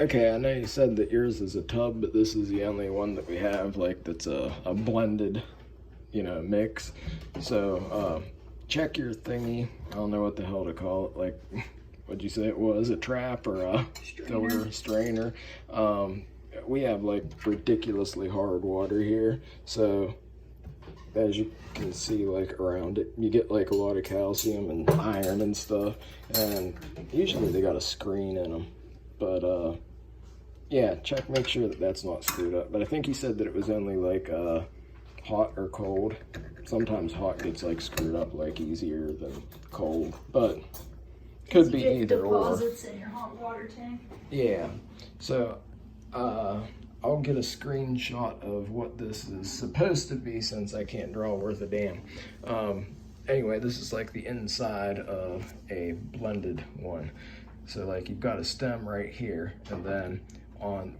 Okay, I know you said that yours is a tub, but this is the only one that we have, like, that's a blended, mix. So, check your thingy. I don't know what the hell to call it. Like, what'd you say it was? A trap or a filter strainer? We have, like, ridiculously hard water here. So, as you can see, like, around it, you get, like, a lot of calcium and iron and stuff. And usually they got a screen in them. But, yeah, make sure that that's not screwed up. But I think he said that it was only like hot or cold. Sometimes hot gets like screwed up like easier than cold, but could be either or. Deposits in your hot water tank. Yeah. So I'll get a screenshot of what this is supposed to be since I can't draw worth a damn. Anyway, this is like the inside of a blended one. So like you've got a stem right here, and then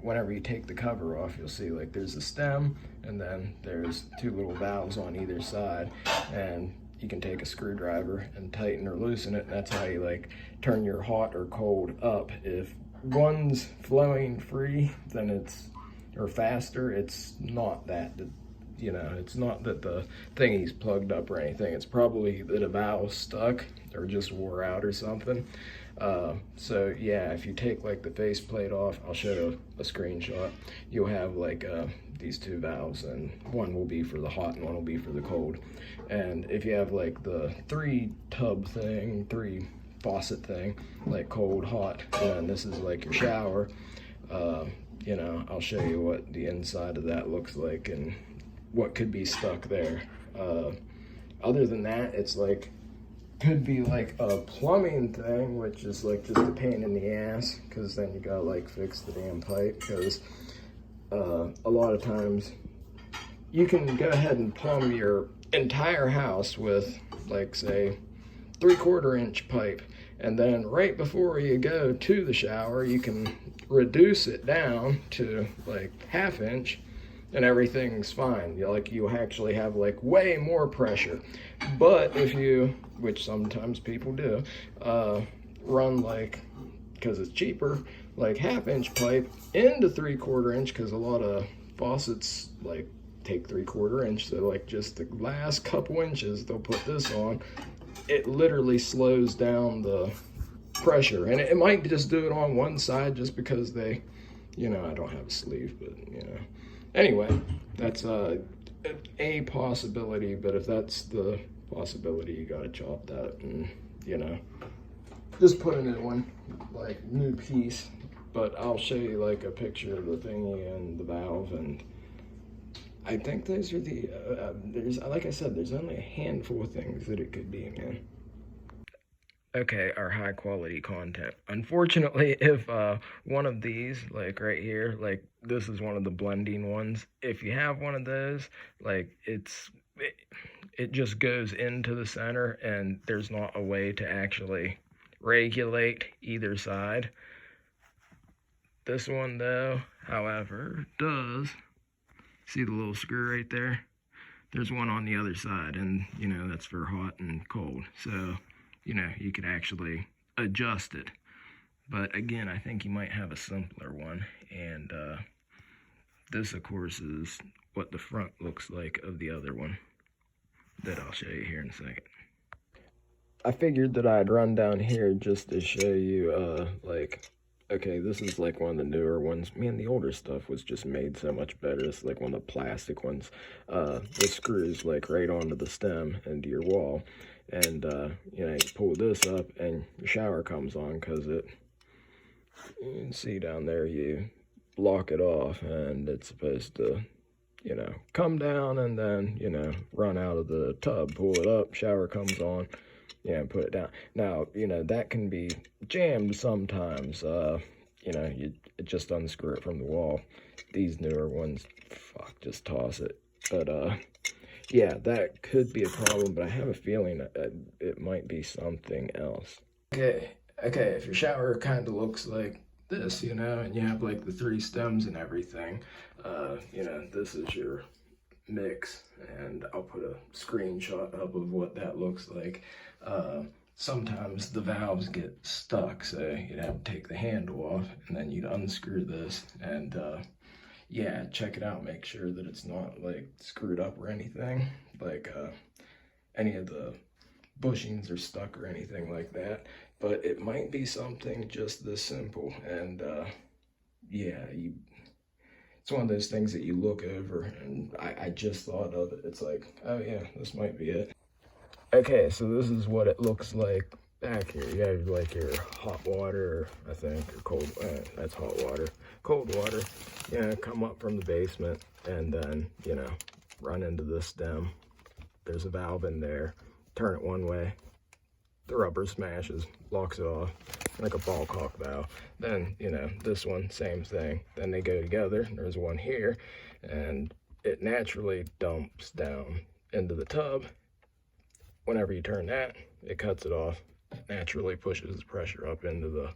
whenever you take the cover off, you'll see like there's a stem and then there's two little valves on either side, and you can take a screwdriver and tighten or loosen it, and that's how you like turn your hot or cold up. If one's flowing free, then or faster, it's not that, it's not that the thingy's plugged up or anything. It's probably that a valve stuck or just wore out or something. So yeah, if you take like the faceplate off, I'll show a screenshot. You'll have like these two valves, and one will be for the hot and one will be for the cold. And if you have like the three faucet thing, like cold, hot, and this is like your shower, I'll show you what the inside of that looks like and what could be stuck there. Other than that, it's like could be like a plumbing thing, which is like just a pain in the ass, because then you gotta like fix the damn pipe, because a lot of times you can go ahead and plumb your entire house with like say 3/4 inch pipe, and then right before you go to the shower you can reduce it down to like 1/2 inch and everything's fine. You actually have like way more pressure. But if you, which sometimes people do, run like, because it's cheaper, like 1/2 inch pipe into 3/4 inch, because a lot of faucets like take 3/4 inch, so like just the last couple inches they'll put this on, it literally slows down the pressure. And it might just do it on one side just because they, I don't have a sleeve, but anyway, that's a possibility. But if that's the possibility, you gotta chop that and just put a new one, like new piece. But I'll show you like a picture of the thingy and the valve, and I think those are the there's, like I said, there's only a handful of things that it could be, man. Okay, our high quality content. Unfortunately, if one of these, like right here, like this is one of the blending ones, if you have one of those, like it just goes into the center, and there's not a way to actually regulate either side. This one though, however, does. See the little screw right there? There's one on the other side, and that's for hot and cold. So you could actually adjust it. But again, I think you might have a simpler one. And this, of course, is what the front looks like of the other one that I'll show you here in a second. I figured that I'd run down here just to show you, okay, this is like one of the newer ones. Man, the older stuff was just made so much better. It's like one of the plastic ones. The screws like right onto the stem and to your wall. And, you pull this up and your shower comes on, because you can see down there, you lock it off, and it's supposed to, come down and then, run out of the tub, pull it up, shower comes on, put it down. Now, that can be jammed sometimes. You just unscrew it from the wall. These newer ones, just toss it. But, yeah, that could be a problem, but I have a feeling that it might be something else. Okay, if your shower kind of looks like this, and you have like the 3 stems and everything, this is your mix, and I'll put a screenshot up of what that looks like. sometimes the valves get stuck, so you'd have to take the handle off and then you'd unscrew this and yeah, check it out, make sure that it's not like screwed up or anything, like any of the bushings are stuck or anything like that. But it might be something just this simple, and yeah, it's one of those things that you look over, and I just thought of it. It's like, oh yeah, this might be it. Okay, so this is what it looks like back here. You have like your hot water, I think, or cold, that's hot water. Cold water, you know, come up from the basement and then, you know, run into this stem. There's a valve in there. Turn it one way. The rubber smashes, locks it off, like a ball cock valve. Then, you know, this one, same thing. Then they go together. There's one here, and it naturally dumps down into the tub. Whenever you turn that, it cuts it off, naturally pushes the pressure up into the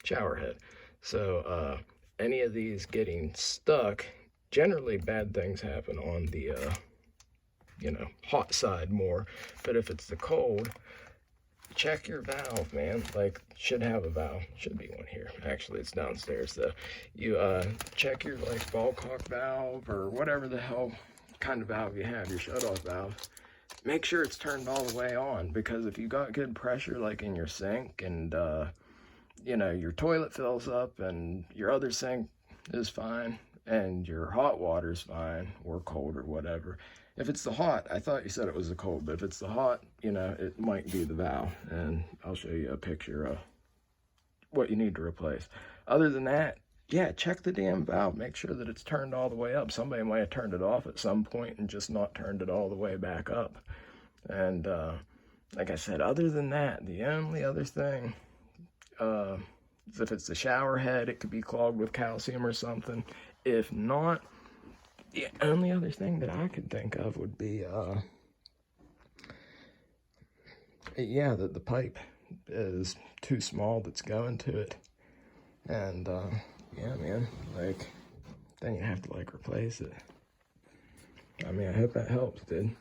shower head. So any of these getting stuck, generally bad things happen on the you know, hot side more. But if it's the cold, check your valve, man. Like, should have a valve, should be one here. Actually, it's downstairs though. You check your like ball cock valve or whatever the hell kind of valve you have, your shut-off valve. Make sure it's turned all the way on, because if you got good pressure like in your sink and you know, your toilet fills up and your other sink is fine and your hot water's fine, or cold or whatever. If it's the hot, I thought you said it was the cold, but if it's the hot, you know, it might be the valve, and I'll show you a picture of what you need to replace. Other than that, yeah, check the damn valve. Make sure that it's turned all the way up. Somebody might have turned it off at some point and just not turned it all the way back up. And like I said, other than that, the only other thing, is if it's the shower head, it could be clogged with calcium or something. If not, the only other thing that I could think of would be, yeah, the pipe is too small that's going to it. And, yeah, man, like, then you have to, like, replace it. I mean, I hope that helps, dude.